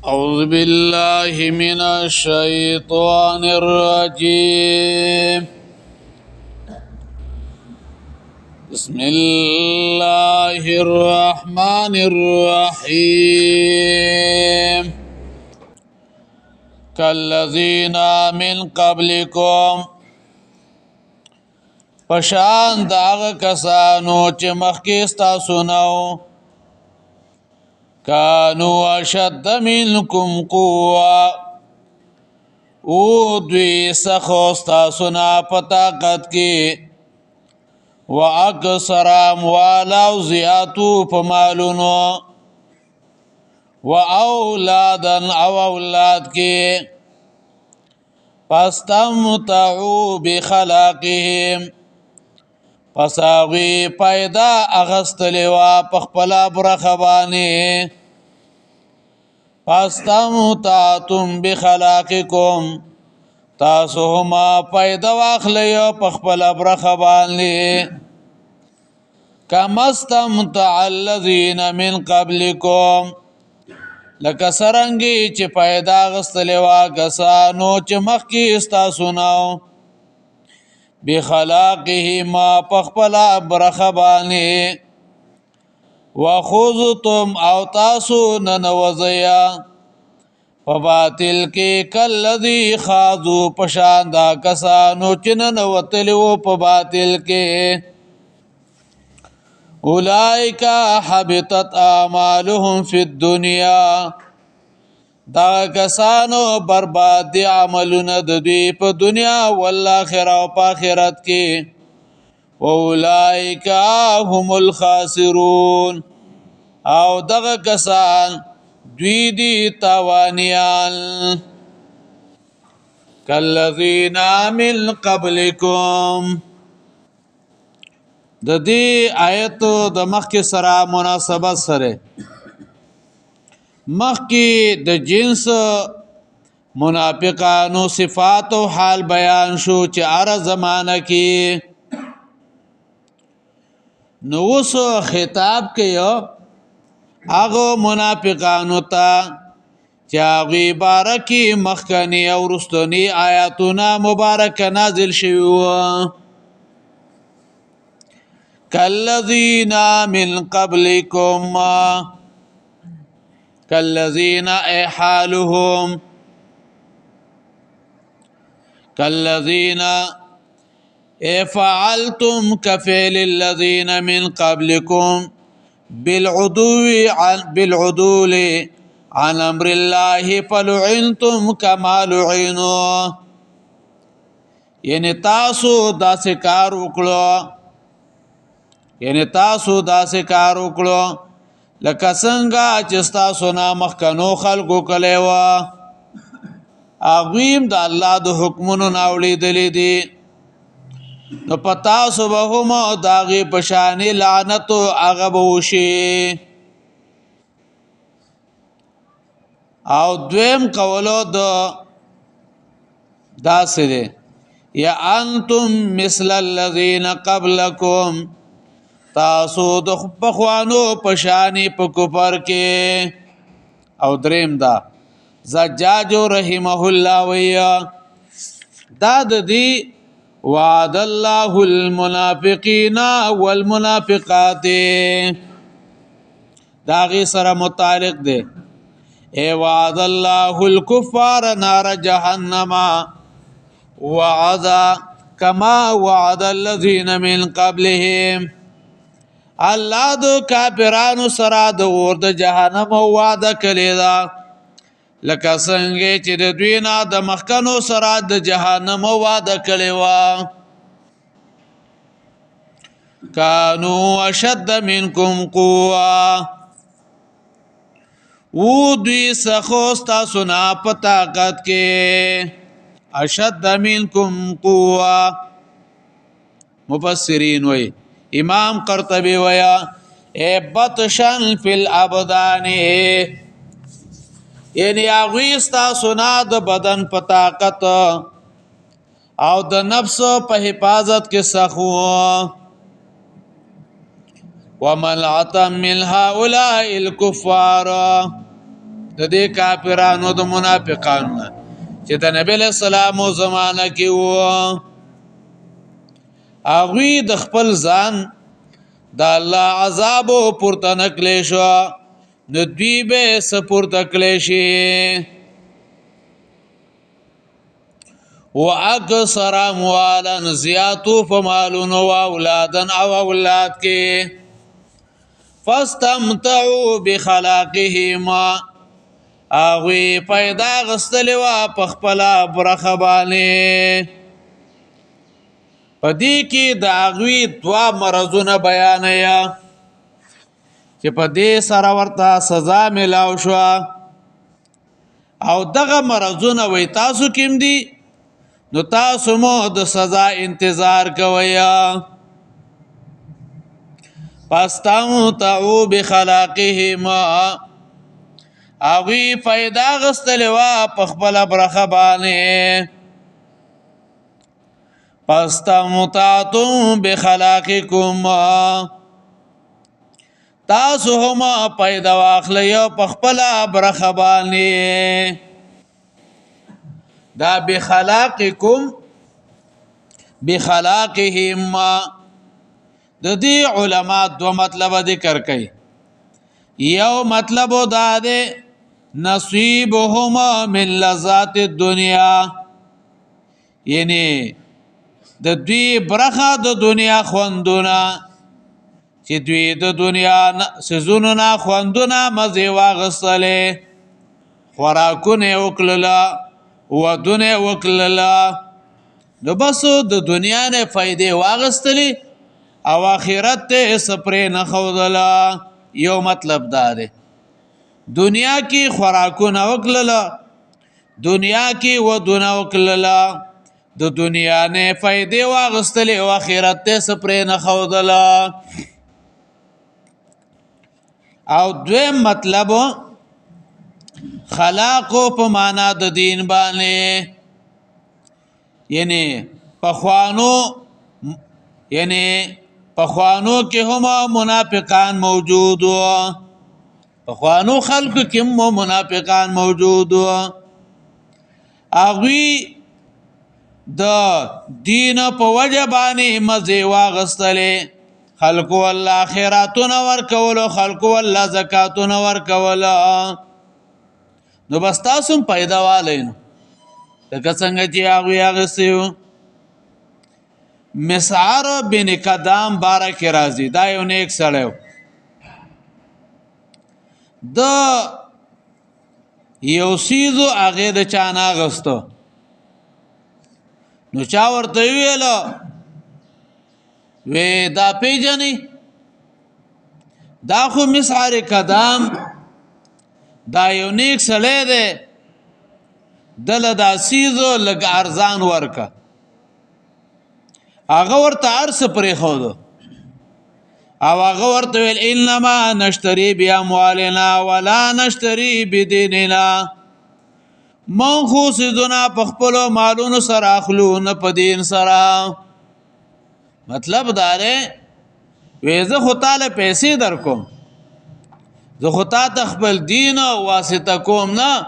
أعوذ بالله من الشيطان الرجيم. بسم الله الرحمن الرحيم. كالذين من قبلكم پشان داغ کسانو چې مخکې ستاسو نو کانو اشد منکم قوه او دوی سخو ستاسو نا په طاقت کې و اکثر اموالا او زیاتو په مالونو و اولادن او اولاد کې فاستمتعوا بخلاقهم پس هغوی پیدا اغستلی وه په خپله برخه باندې فاستمتعتم بخلاقکم تاسو هم پیدا واخلی په خپله برخه باندې کما استمتع الذین من قبلکم لکه څرنګې چې پیدا اغستلی وه کسانو چې مخکې ستاسو نه بخلاقهما پخپلا برخه باندې وخذتم او تاسو ننوزیا په باطل کې کلذي خاضو پشان دا کسانو چې ننوتلی وو په باطل کې اولئک حبطت اعمالهم فی الدنیا دا کسانو برباد دی عملونه د دوی په دنیا والآخرة او په آخرت کې واولئک هم الخاسرون او دغه کسان دوی دی تاوانیان کالذین من قبلکم د دې آیت د مخکې سره مناسبت سره مخی د جنس منافقانو صفات و حال بیان شو چې اره زمانه کې نو اوس خطاب کوي هغه منافقانو ته چې هغوی باره کې مخکني او وروستني آیاتونه مبارکه نازل شوي وو کالذین من قبلکم كالذين حالهم كالذين فعلتم كفعل الذين من قبلكم بالعدول عن امر الله فلعنتم كما لعنوا یعنی تاسو داسې کار وکړو لکه څنګه چې ستاسو نه مخکنو خلکو کلی وه هغوی هم د الله د حکمونو نه اورېدلي دي نو په تاسو به هم د هغې په شانې لعنت هغه به وشي او دویم قولو د داسې دی یا انتم مثل الذین قبلکم تاسو د پخوانو پشانی په کفر کې او دریم دا زجاج رحمه الله ویا دا د دې وعد الله المنافقین والمنافقات دا غي سره متعلق دی ای وعد الله الكفار نار جهنم وعد كما وعد الذين من قبلهم الله دو کافرانو سره د اور د جهنم وعده کړی دا لکه څنګه چې د دوی نه د مخکنو سره د جهنم وعده کړی و کانو اشد منکم قوه و دوی سخو ستاسو نه په طاقت کې اشد منکم قوه مفسرین وی امام قرطبی ویا اے بطشن فی الابدان یعنی اغوی ستاسو نه د بدن په طاقت او د نفس په حفاظت کې سخو ومن عتم من هؤلاء الكفار د دې کافرانو د منافقانو چې د نبی له سلام او زمانہ کې وو هغوی د خپل ځان د الله عذاب پورته نکلی شو نو دوی به سپورته کلی شي و اکثر اموالا زیاتو فمالونو و اولادن او اولاد کې فاستمتعوا بخلاقهما اغوی پیدا غستلی و پخپلا برخبانی پا دی کی دا اغوی دوا مرضون بیانیا چې په دې سره ورته سزا ملاو شو او دغه مرضونه وای تاسو کیم دي نو تاسو مو د سزا انتظار کوئ فاستمتعوا بخلاقهما اوی فایده غستلی وا په خپل برخه باندې فاستمتعتم بخلاقکم تاسو هم پیدا واخلی په خپل برخه باندې دا بخلاقکم بخلاقهم د دې علما دو مطلب ذکر کوي یو مطلب دا ده نصیبهما من لذات الدنیا یعنی د دوی برخه د دنیا خوندونه چې دوی د دنیا سزونو نه خوندونه مزه واغستلې خوراکونه وکړله ودونه وکړله نو بس د دنیا نه فائدې واغستلې او آخرت ته سپرې نه خودله یو مطلب دا ده دنیا کې خوراکونه وکړله دنیا کې ودونه وکړله د دنیا نه فائدې واغستلې او آخرت ته سپرې نه خودله او دویم مطلب خلاقو په معنا د دین باندې یعنی پخوانو کې هم منافقان موجود وو پخوانو خلق کې هم منافقان موجود وو هغوی د دین په وجه باندې مزه واغستلې خلقو الله خیراتونه ورکول خلقو الله زکاتونه ورکول نو بس تاسو پیدا والین لکه څنګه چې هغه سیو مسعر بن قدام بارک راضی دا یو نیک سړیو د یو سیزو هغه د چانا غستو نو چا ورته ویلو وی دا پیجنی دا خو مسعر قدام دا یو نیک سړی دی دله دا سیزو لږ ارزان ورکه هغه ورته ارس پرېښودو او هغه ورته ویل انما نشتری باموالنا ولا نشتری بدیننا من خو سیزونه په خپلو مالونو سره اخلو نه په دین سره مطلب دا دی وی زه خو تاله پیسې در کوم زه خو تا ته خپل دین واسطه کوم نه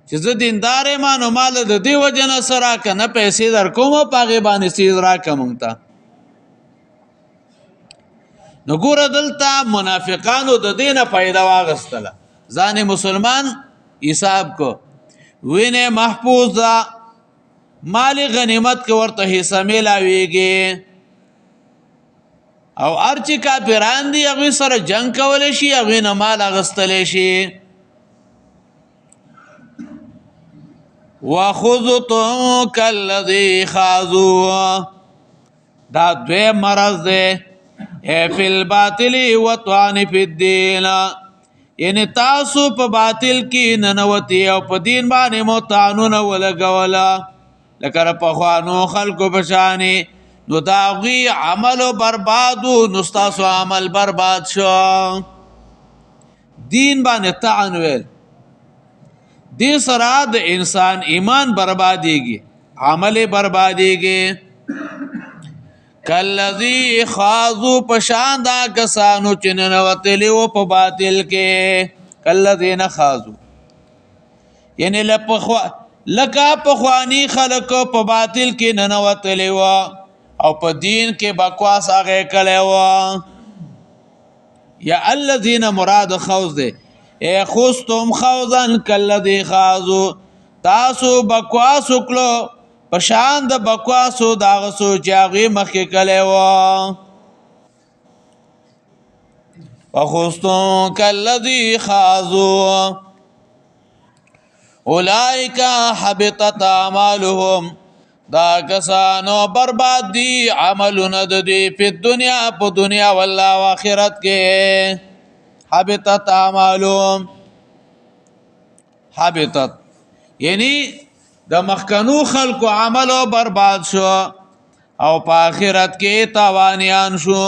چې زه دیندار یم نو مال د دې وجه نه سره که نه پیسې در کوم په هغې باندې څیز راکړه مونږ ته نو ګوره دلته منافقانو د دې نه فایده واغستله ځان مسلمان حساب کو وینې محفوظ ده مال غنیمت کې ورته حصه میلاویږي او ارچی کافران دی هغوی سره جنگ کولی شي هغوی نه مال اغستلی شي وَخُذْتُمْ كَالَّذِي خَاضُوا دا دوی مرض دی فی الباطل وطعن فی الدین یعنی تاسو په باطل کې ننوتی او په دین باندې مو طعنونه ولګوله لکه پخوانو خلکو په شانې نو دا هغوی عمل بربادو نو ستاسو عمل برباد شو دین باندې طعن ویل دې سره د انسان ایمان بربادېږي عمل بربادېږي کالذی خاضوا پشان دا کسانو چې ننوتلي وو په باطل کې کالذین خاضوا یعنی لکه پخوانی خلق په باطل کې ننوتلی و او په دین کې بکواس هغه کړی و. یا الذین مراد خوض دی ای خستم خوضا کالذی خاضوا تاسو بکواس وکړو په شان د بکواسو د هغه څو چې هغوی مخکې کړی و. وخستم کالذی خاضوا اولئک حبطت اعمالهم دا کسانو برباد دی عملونه د دوی په دنیا والله و آخرت کې. حبطت اعمالهم حبطت یعنی د مخکنو خلقو عملو برباد شو او په آخرت کې تاوانیان شو.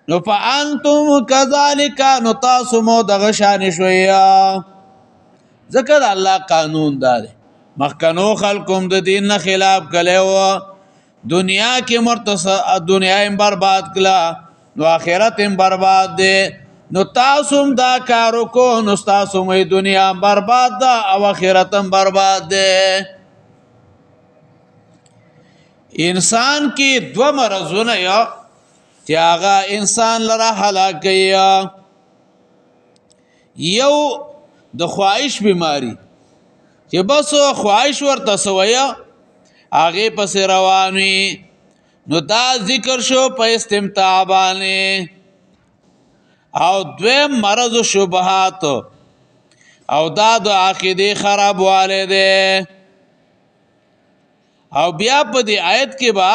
نو فانتم کذالک نو تاسو مو دغه شان شویا. ذکر الله قانون دار مخکنو خلقم د دین نه خلاف کړو دنیا کې مرتص دنیا هم برباد کړه نو آخرت هم برباد دی. نو تاسو هم دا کارو کو نو تاسو مې دنیا برباد ده او آخرت هم برباد دی. انسان کې دو مرضونه یا چې هغه انسان لره هلاک کوي. یو د خواهش بیماری چې بس خواهش ورته سویا هغه پس روان وي نو دا ذکر شو په استمتاع باندې. او دویم مرض شبهات او دا د عقیده خرابواله ده. او بیا په دې آیت کې با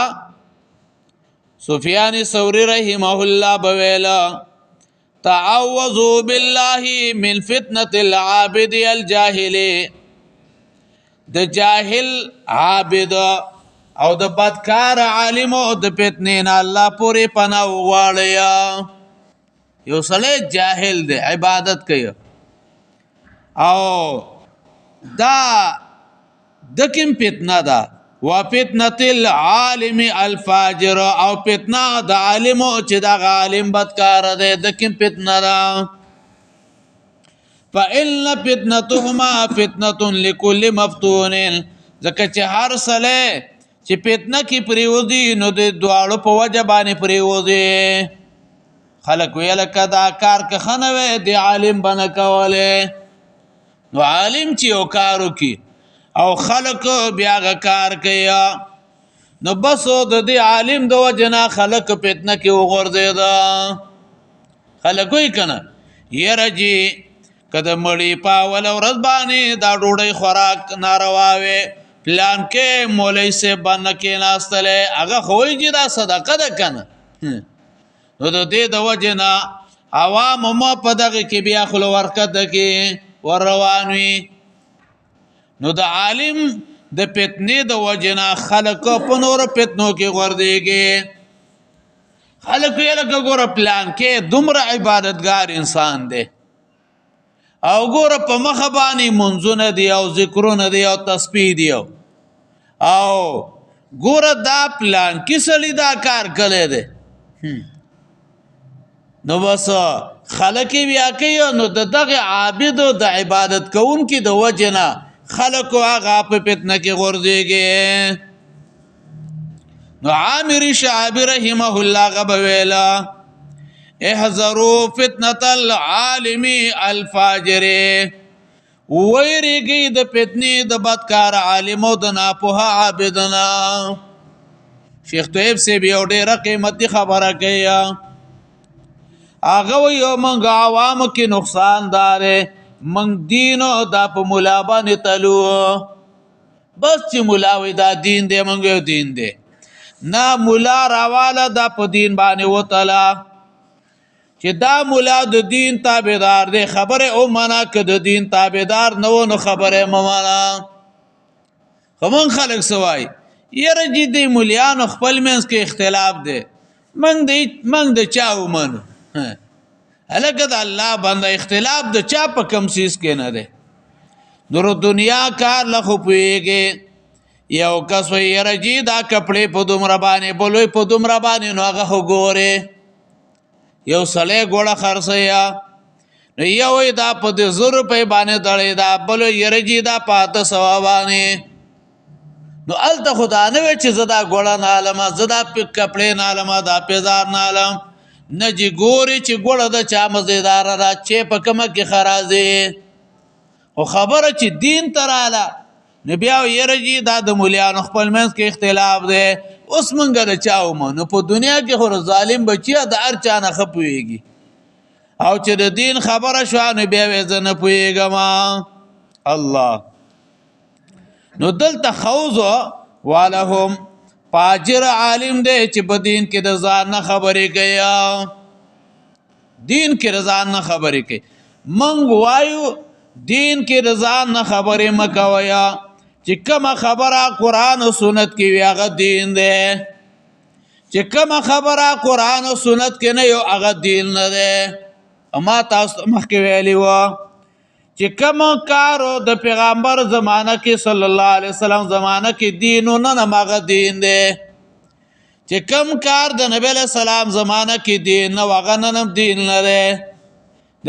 سفیان ثوری رحمه الله بویلا تعوذوا بالله من فتنة العابد الجاهل د جاهل عابد او د بدکار عالم او د فتنې نه الله پورې پناه وغواړي. یو سړی جاهل دی عبادت کوي او دا د کوم فتنه ده و فتنة العالم الفاجر او فتنه د عالم چې د عالم بدکار دی د کوم فتنه ده. فإن فتنتهما فتنة لكل مفتون ځکه چې هر سړی چې فتنه کې پریوزي نو د دواړو په وجه باندې پریوزي. خلق ویل کدا کار که خنوي د عالم بنه کوله نو عالم چې یو کارو کی او خلق بیا کار کوي نو بس د دې عالم د وجنا خلق فتنه کې وغورځي. خلق وی کنه یرجی کده مړی پاول ورځ باندې دا ډوډۍ خوراک ناروا وي پلان کې مولوی سے باندې کې ناستله هغه خوې چې دا صدقه ده کنه. نو د دې د وجنا عوام ما په دغه کې بیا خلو ورکت کې ور روان وي. نو د عالم د فتنې د وجنا خلق په نور فتنو کې غورديږي. خلق یې لکه ګوره پلان کې دومره عبادتګار انسان دی او ګوره په مخه باندې منځونه دی او ذکرونه دی او تسبیح دی او ګوره دا پلان کې سړی دا کار کړی دی نو بس خلق بیا کوي نو دغه عابد او د عبادت کوونکي د وجنا خلق هغه په فتنه کې غورځيږي. نو عامر شعبی رحمه الله غبویلا احذروا فتنه العالم الفاجر ويرګي د فتنې د بدکار عالم او د ناپوه عابدنا. شیخ طیب سے بیا ډیره قیمتي خبره کوي هغه یو منګ عوام کې نقصان دار منګ دین او د په مولا باندې تلو بس چې مولا وي دا دین دی منګ دین دی نه مولا راواله د په دین باندې وتلا چې دا مولا د دین تابعدار دی خبره او معنا ک د دین تابعدار نو خبره ممانا. کوم خلک سوای یره جدي مولیان خپل منځ کې اختلاف دی منګ د چاو منو هلکه د الله بنده اختلاف د چا په کم سیس کې نه ده. نور دنیا کار لخو پویږي یو کس وی رجی دا کپڑے په دومره باندې بولوي په دومره باندې نو هغه وګوره یو سړی ګوړه خرڅیا نو یو دا په د 100 روپۍ باندې تړی دا بل یرجی دا پاته سوا باندې نو الته خدا نه وی چې زدا ګوړه نالما زدا په کپڑے نالما دا پیزار نالم نه جی ګوري چې ګوړه د چا مزیدار را چې په کومه کې خرازي او خبره چې دین تراله نبی او یرجی دا د مولیانو خپل منځ کې اختلاف دی اوس مونږ د چاو نو په دنیا کې خو ظالم بچیا د هر چا نه خپويږي او چې د دین خبره شو نو بیا وځ نه پويګم الله نو دلته خوز ولهم فاجر عالم دی چې په دین کې د ځان نه خبرې کوي دین کې رضان نه خبرې کوي منګ وایو دین کې رضان نه خبرې مکویا چې کومه خبره قران او سنت کې وي هغه دین دی چې کومه خبره قران او سنت کې نه یو هغه دین نه دی اما تاسو مخکې ویلی و چې کوم کارو د پیغمبر زمانہ کې صلی الله علیه وسلم زمانہ کې دین نه ماغه دین دی چې کوم کار د نبی له سلام زمانہ کې دین نه وغه نه دین نه دی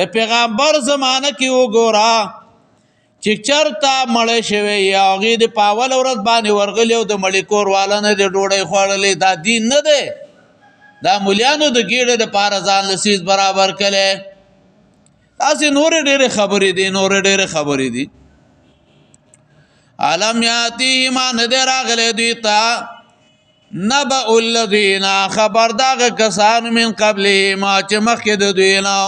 د پیغمبر زمانہ کې وګورا چې چرتا مړ شوی یا غي د پاول ورځ باندې ورغلی او د مړی کور والا نه د ډوړې خوړلې دا دین نه دی دا مولیانو د ګیړه د پاره ځان لسیز برابر کړي تاسو نور ډېر خبرې دي علم یاتی ما ندر اغله دوی تا نبأ الذین خبرداغ کسان من قبل ما چې مخکې د دوی نو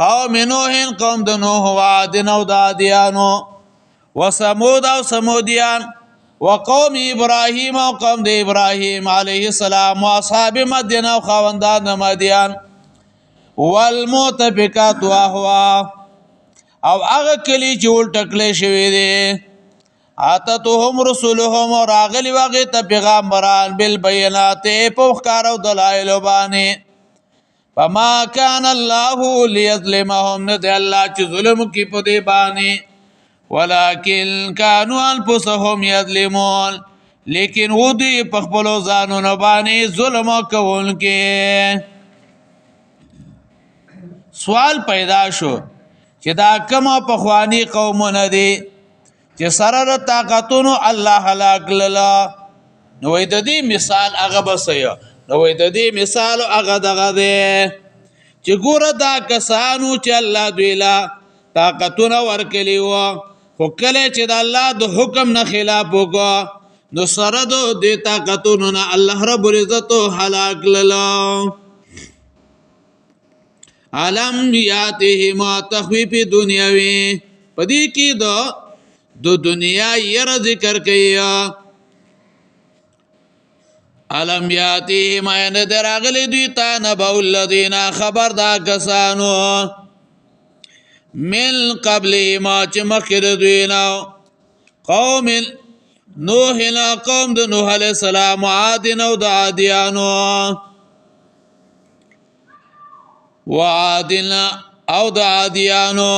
قوم نوح قوم د نوح و عاد او د عادیانو وثمود او ثمودیان وقوم ابراهیم او قوم د ابراهیم علیه السلام واصحاب مدین او خوندان مدین والمؤتفقات اهوا او هغه کلی چې ولټکلې شوی دي اتتهم رسولهم راغلی واغه ته پیغمبران بالبينات په ښکار او دلایل باندې فما كان الله ليظلمهم ند الله چې ظلم کوي په دې باندې ولكن كانوا انفسهم يظلمون لیکن و دې په خپل ځانونو باندې ظلم کوونکي سوال پیدا شو چې دا کومه په خواني قومونه دي چې سره طاقتونو الله هلاک للا نو د دې مثال هغه بسیا نو د دې مثال هغه دغه دی چې ګوره دا کسانو چې الله دوی لا طاقتونه ورکلی و خو کله چې د الله د حکم نه خلاف وکړه نو سره د دې طاقتونو نه الله رب العزت هلاک للا علم یاتهم تخویف دنیاوی پدې کې د دنیا ير ذکر کوي علم یاتهم ان دراغلی دوی تا نبأ الذین خبر دا کسانو من قبل ما چې مخکې دوی نو قوم نوح قوم د نوح علیہ السلام عاد او د عادیانو وعادنا او د عادیانو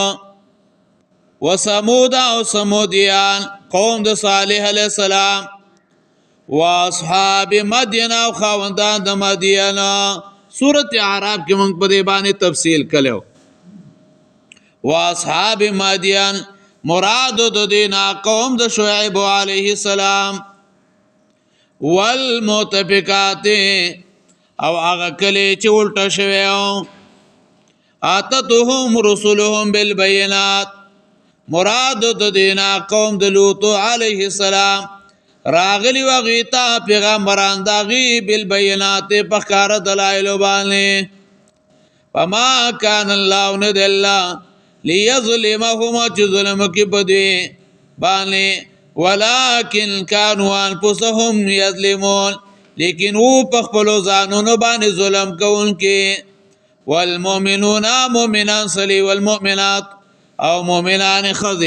وثمود او ثمودیان قوم د صالح علیہ السلام واصحاب مدین او خوندان د مدین سورۃ اعراف کې موږ په دې باندې تفصیل کړو واصحاب مدین مراد د دینا قوم د شعیب علیہ السلام والمؤتفقات او هغه کلی چې الټه شوی اتتهم رسولهم بالبينات مراد د دینا قوم د لوط علیہ السلام راغلی وغیتا پیغمبران داغي بالبينات په کار دلایل باندې فما كان الله ندل ليظلمهم ظلم کی بدی باندې ولكن كانوا انفسهم يظلمون لیکن او په خپل ځانونو باندې ظلم کوونکي والمؤمنون مؤمنان صلی والمؤمنات او مؤمنان خذ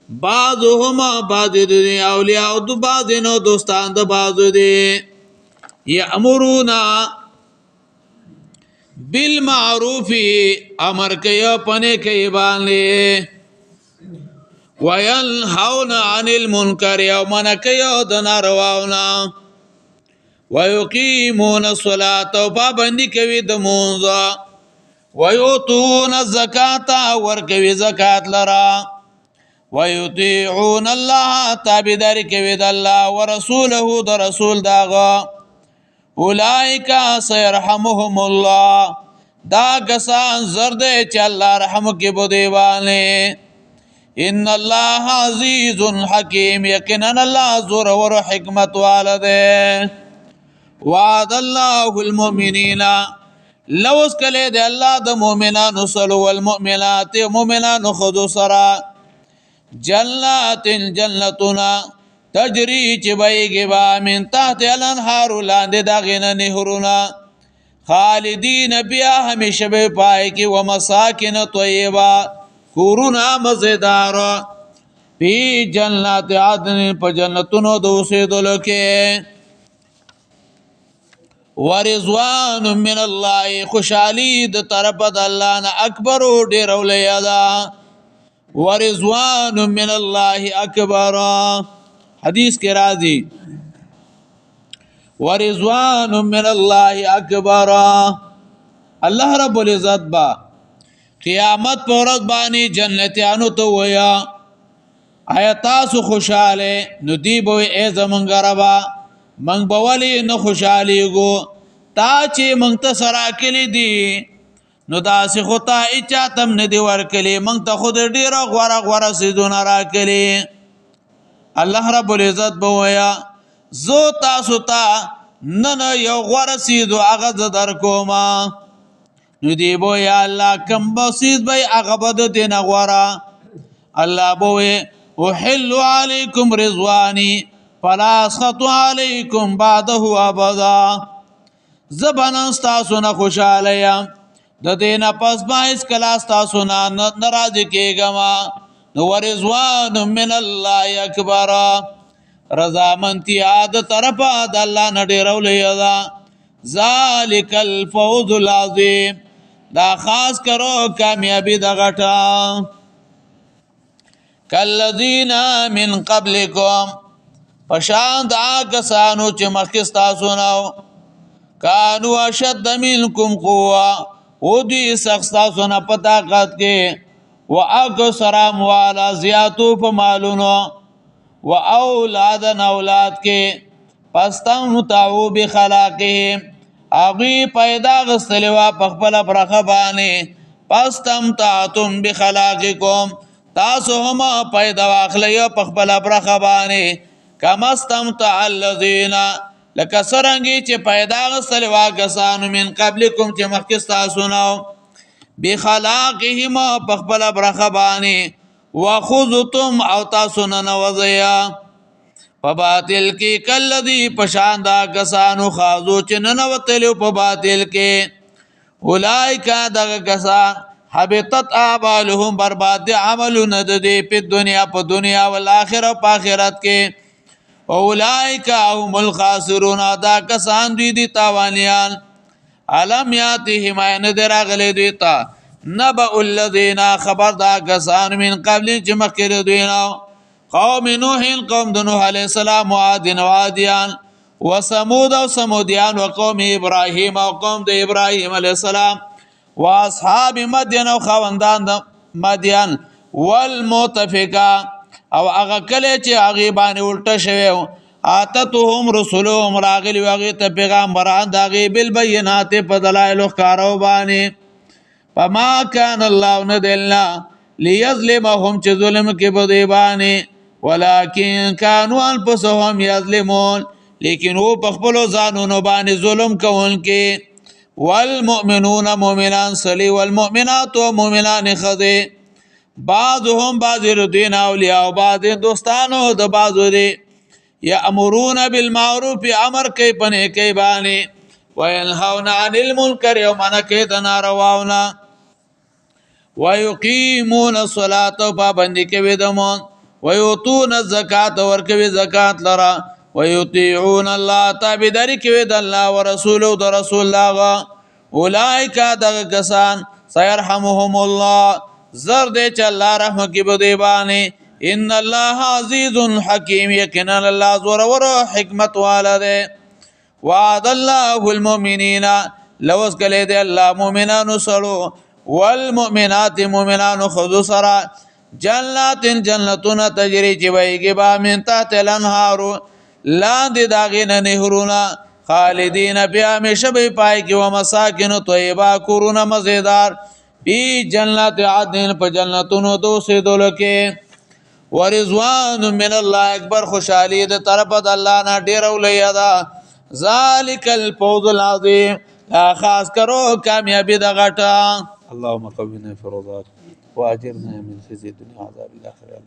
بعضهما بعض دي اولیاء او بعض نو دوستان د بعض دي یامرون بالمعروف امر کوي پنه کوي باندې وينهون عن المنکر او من کوي د نارواونه ويقيمون الصلاه او پابندي کوي د مونږه ويؤتون الزکاة ورکوي زکات لرا ويطيعون الله تابعداري کوي د الله ورسوله د رسول داغه اولئک سيرحمهم الله دا کسان زرد چې الله رحم کې بده والے ان الله عزیز حکیم یقینا الله زور ور حکمت والده وعد الله المؤمنین لوس کله د الله د مؤمنانو سره والمؤمنات مؤمنانو خذ سرا جنات جنتنا تجری چې بهږي با من تحت الانهار لاندې دغه نهرونه خالدین بیا همیشه به پای کې و مساکن طیبه کورونه مزیدار فی جنات عدن په جنتونو د اوسېدلو کې ورضوان من الله خوشحالی د طرف د الله نه اکبر ډیر ولیا ده ورضوان من الله اکبر حدیث کې راځي ورضوان من الله اکبر الله رب العزت با قیامت پر ورځ باندې جنتیانو ته ویا آیا تاسو خوشاله نو دی به ای زمونږ ربا من بولی نه خوشاله گو تا چې مونږ ته سره کلی دی نو داسې خو ته اچاتم نه دی ورکلی مونږ ته خود ډیره غوره سیدونه راکلی الله رب العزت بویا زو تاسو ته نه یو غوره سیدو هغه ز در کوما نو دی بویا الله کم بسید بی هغه بد دین غوره الله بوی احل علیکم رضوانی فلا اسخط علیکم بعده ابدا زبانن تاسو نه خوشاله یم د دینه پس باعث کلا تاسو نه ناراض کېګما نو ورضوان من الله اکبر رضا منتی عاد طرفا د الله نډیرول یدا ذالک الفوز العظیم دا خاص کرو کامیابی د غټا کلذین من قبلکم پشان دا کسانو چې مخکې تاسو نو کانو اشد منکم قوه او دی سخت تاسو نه په طاقت کې و اکثر اموال زیاتو په مالونو و اولاد کې پستم تعو بخلاقهم اغي پیدا غسلوا په خپل برخه باندې پستم تعتم بخلاقکم تاسو هم پیدا واخلې په خپل برخه باندې کما استمتع الذين لکه سرنګي چې پیدا غسلوا کسانو من قبلکم چې مخکې تاسو نو بخلاقهم په خپل برخه باندې وخذتم او تاسو نه وزیا په باطل کې کلذي پشان دا کسانو خازو چې نه وتلو په باطل کې اولایک دغه کسان حبطت اعمالهم برباد عملونه د دې په دنیا او آخرت په آخرت کې اولایک هم الخاسرون دا کسان دوی تاوانیان علم یاتهم ان دراغله دوی تا نبأ الذین خبر دا کسان من قبل چې مخکې دوی نو قوم نوح قوم نوح علیہ السلام وعاد وعادیان وثمود او ثمودیان وقوم ابراهیم او قوم د ابراهیم علیہ السلام واصحاب مدین او خوندان مدین والمتفقه او هغه کله چې هغه باندې الټه شوی اتتهم رسولهم راغلی واغه ته پیغمبران داغه بالبينات په دلایل ښکارو باندې فما كان الله ندلنا ليظلمهم چې ظلم کې بده باندې ولكن كانوا انفسهم يظلمون لیکن او په خپل ځانونو باندې ظلم کوونکې والمؤمنون مؤمنان صلی والمؤمنات ومؤمنان خذ بعضهم بعض الدين اولیاء او بعض دوستانو د بعضو دي یامرون بالمعروف امر کوي پنه کوي باندې وينهون عن المنکر ومنع کوي د نارواونه ويقيمون الصلاه وبابندي کوي دمون ويؤتون الزکات ورکوي زکات لرا ويطيعون الله تابعداري کوي د الله ورسوله د رسول الله اولئک دغه کسان سيرحمهم الله زر دې چې الله رحم کې بده باندې ان الله عزیز حکیم یقینا الله زور ور حکمت والده وعد الله المؤمنین لوس کله دی الله مؤمنانو سره والمؤمنات مؤمنانو خذو سرا جنات جنتون تجری چې وایږي با من تحت الانهار لاندې داغینه نهرونه خالدین بیا همیشه به پای کې و مساکن طیبه کورونه مزیدار پی جنات عدن په جنتونو دوسه دولکه ورضوان من الله اکبر خوشالی د طرف د الله نه ډیر ولیا دا ذالک الفوز العظیم خاص کرو کامیابی د غټه اللهم قونا في رضاك واجرنا من خزي الدنيا وعذاب الاخره.